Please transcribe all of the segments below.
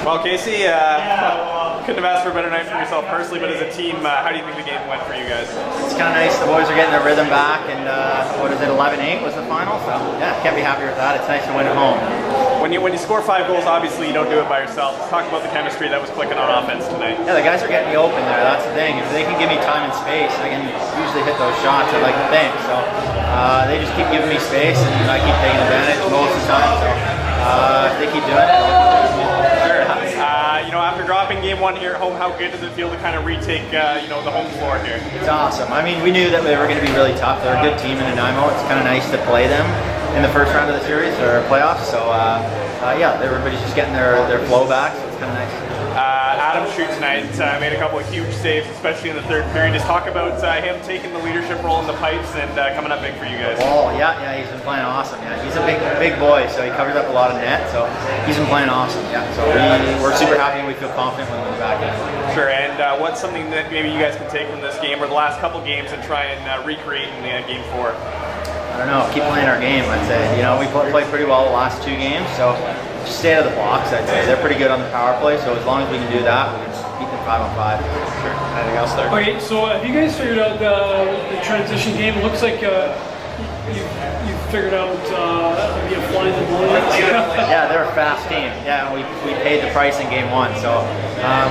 Well, Casey, couldn't have asked for a better night for yourself personally, but as a team, how do you think the game went for you guys? It's kind of nice. The boys are getting their rhythm back, and what is it, 11-8 was the final? So yeah, can't be happier with that. It's nice to win at home. When you score 5 goals, obviously you don't do it by yourself. Let's talk about the chemistry that was clicking on offense tonight. Yeah, the guys are getting me open there. That's the thing. If they can give me time and space, I can usually hit those shots. I like to think. So they just keep giving me space, and I keep taking advantage most of the time. So if they keep doing it, after dropping game 1 here at home, how good does it feel to kind of retake, the home floor here? It's awesome. I mean, we knew that they were going to be really tough. They're a good team in Nanaimo. It's kind of nice to play them in the first round of the series or playoffs. So yeah, everybody's just getting their flow back. So it's kind of nice. Adam Shute tonight made a couple of huge saves, especially in the third period. Just talk about him taking the leadership role in the pipes and coming up big for you guys. Oh yeah, he's been playing awesome. Yeah, he's a big boy, so he covers up a lot of net. So he's been playing awesome. Yeah, so we're super happy and we feel confident when we're back in. Sure. And what's something that maybe you guys can take from this game or the last couple games and try and recreate in game 4? I don't know. Keep playing our game. I'd say. We played pretty well the last 2 games, so just stay out of the box. I'd say they're pretty good on the power play. So as long as we can do that, we can beat them 5-on-5. Sure. Anything else there? Okay. So have you guys figured out the transition game? It looks like you figured out you flying the ball. Yeah, they're a fast team. Yeah, we paid the price in game 1. So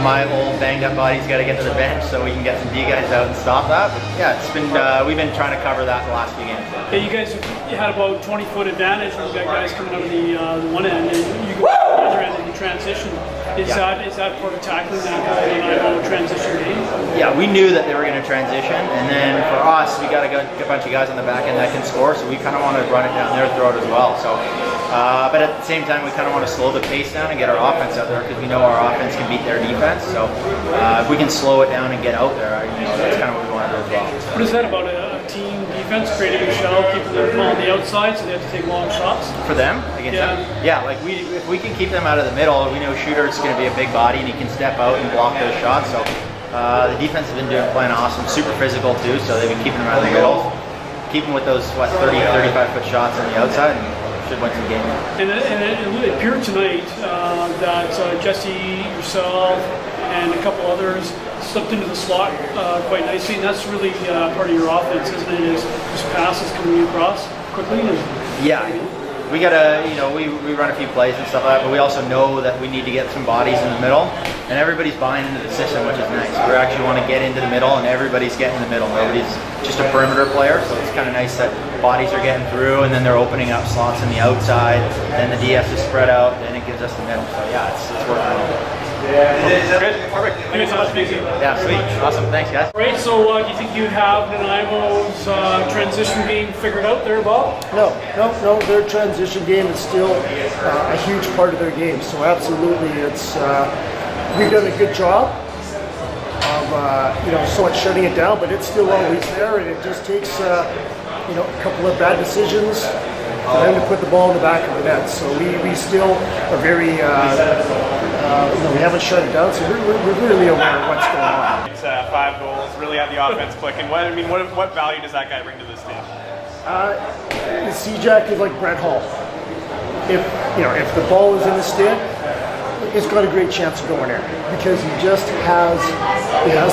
my old banged up body's got to get to the bench so we can get some D guys out and stop that. But yeah, it's been we've been trying to cover that the last few games. Yeah, you guys had about 20-foot advantage when you got guys coming out of the one end and you go to the other end in the transition. Is that part of tackling that transition game? Yeah, we knew that they were going to transition, and then for us, we got a bunch of guys on the back end that can score, so we kind of want to run it down their throat as well. So, but at the same time, we kind of want to slow the pace down and get our offense out there because we know our offense can beat their defense. So, if we can slow it down and get out there, that's kind of what we want to do as well. What is that about a team defense, creating a shell, keeping them on the outside, so they have to take long shots? For them, against them? Yeah, like if we can keep them out of the middle, we know Shooter's going to be a big body and he can step out and block those shots. So the defense has been playing awesome, super physical too. So they've been keeping them out of the middle, keeping with those 35-foot shots on the outside, and should win some games. And it appeared tonight that Jesse, yourself, and a couple others slipped into the slot quite nicely, and that's really part of your offense, isn't it? Is just passes coming across quickly. Yeah. We gotta, we run a few plays and stuff like that, but we also know that we need to get some bodies in the middle, and everybody's buying into the system, which is nice. We actually want to get into the middle, and everybody's getting in the middle. Nobody's just a perimeter player, so it's kind of nice that bodies are getting through, and then they're opening up slots on the outside, then the DS is spread out, then it gives us the middle. So yeah, it's working well. Good. Perfect. Thank you so much, Casey. Yeah, sweet. Awesome. Thanks, guys. Right, so do you think you have Nanaimo's transition game figured out there, Bob? No. Their transition game is still a huge part of their game. So absolutely, it's we've done a good job of somewhat shutting it down, but it's still always there, and it just takes a couple of bad decisions for them to put the ball in the back of the net. So we still are very we haven't shut it down, so we're really aware of what's going on. It's 5 goals, really had the offense clicking. What value does that guy bring to this team? The C-Jack is like Brett Hall. If the ball is in the stick, it's got a great chance of going there because he has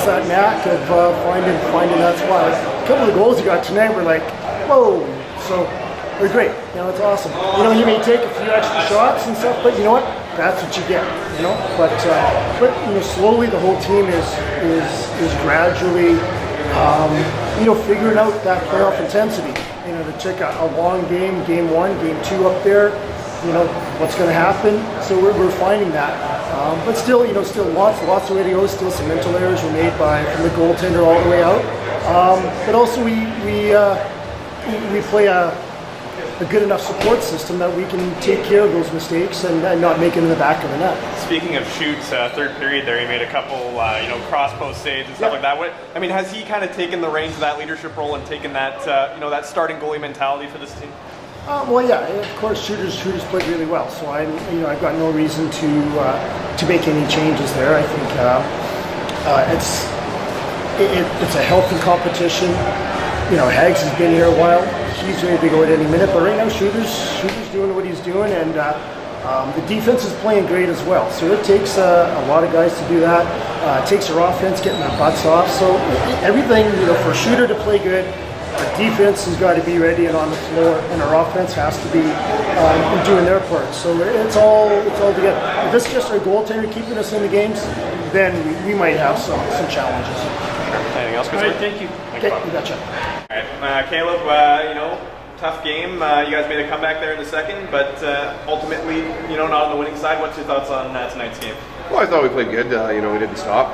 that knack of finding that spot. A couple of the goals he got tonight were like, whoa! So they're great. It's awesome. You may take a few extra shots and stuff, but you know what? That's what you get. But slowly the whole team is gradually figuring out that playoff intensity. They took a long game 1, game 2 up there. What's going to happen. So we're finding that. But still lots of way to go. Still some mental errors were made from the goaltender all the way out. But also we play a good enough support system that we can take care of those mistakes and not make it in the back of the net. Speaking of Shute's third period there, he made a couple cross post saves and stuff like that. Has he kind of taken the reins of that leadership role and taken that that starting goalie mentality for this team? Of course, shooters played really well. So I've got no reason to make any changes there. I think it's a healthy competition. Hags has been here a while. He's ready to go at any minute, but right now Shooter's doing what he's doing, and The defense is playing great as well, so it takes a lot of guys to do that. It takes our offense getting their butts off. So everything, for a shooter to play good, our defense has got to be ready and on the floor, and our offense has to be doing their part. So it's all together. If it's just our goaltender keeping us in the games, then we might have some challenges. Anything else? All right, thank you. Okay, you betcha. All right, Caleb. Tough game. You guys made a comeback there in the second, but ultimately, not on the winning side. What's your thoughts on tonight's game? Well, I thought we played good. We didn't stop.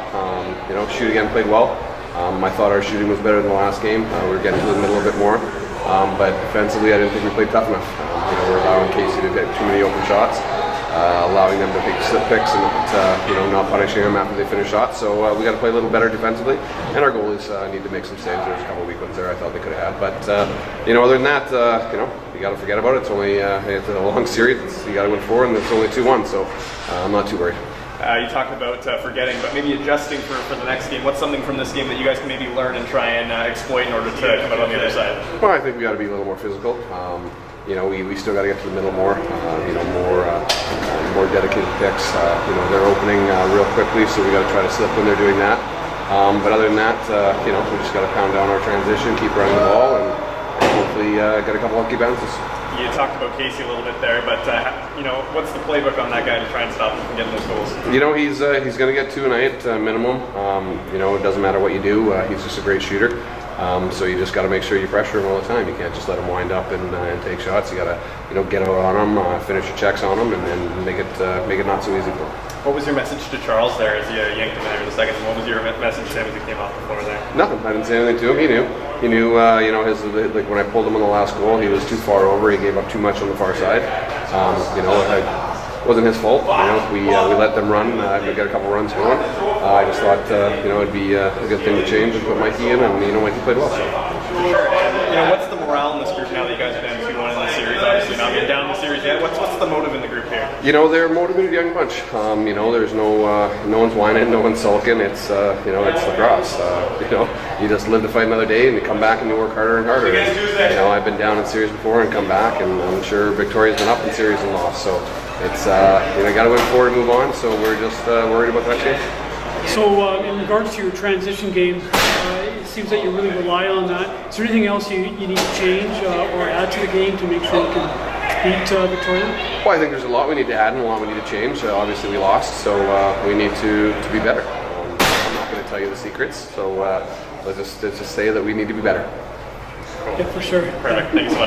Shoot again played well. I thought our shooting was better than the last game. We were getting to the middle a bit more. But defensively, I didn't think we played tough enough. We're allowing Casey to take too many open shots, allowing them to take slip picks and not punishing them after they finish shots. So we got to play a little better defensively. And our goalies need to make some saves. There's a couple of weak ones there I thought they could have had. But, other than that, you got to forget about it. It's only it's a long series. You got to win 4, and it's only 2-1. So I'm not too worried. You talked about forgetting, but maybe adjusting for the next game. What's something from this game that you guys can maybe learn and try and exploit in order to come out on the other side? Well, I think we got to be a little more physical. We still got to get to the middle more. More dedicated picks. They're opening real quickly, so we got to try to slip when they're doing that. But other than that, we just got to pound down our transition, keep running the ball, and hopefully get a couple lucky bounces. You talked about Casey a little bit there, but what's the playbook on that guy to try and stop him from getting those goals? He's going to get 2 a night minimum. It doesn't matter what you do. He's just a great shooter. So you just got to make sure you pressure him all the time. You can't just let him wind up and take shots. You got to get out on him, finish your checks on him, and then make it not so easy for him. What was your message to Charles there as you yanked him there in the second? What was your message to him as he came off the floor there? Nothing. I didn't say anything to him. He knew. He knew. When I pulled him on the last goal, he was too far over. He gave up too much on the far side. It wasn't his fault. We let them run. We got a couple runs going. I just thought it'd be a good thing to change and put Mikey in, and Mikey played well. So. Sure. And what's the morale in this group now that you guys are down 2-1 in the series? Obviously not being down in the series yet. What's the motive in the group here? They're a motivated young bunch. There's no one's whining, no one's sulking. It's lacrosse. You just live to fight another day, and you come back and you work harder and harder. I've been down in series before and come back, and I'm sure Victoria's been up in series and lost. So it's got to win 4 to move on. So we're just worried about the next game. So in regards to your transition game, it seems that you really rely on that. Is there anything else you need to change or add to the game to make sure you can beat Victoria? Well, I think there's a lot we need to add and a lot we need to change. Obviously we lost, so we need to be better. I'm not going to tell you the secrets, so let's just say that we need to be better. Yeah, for sure. Perfect. Thank you so much.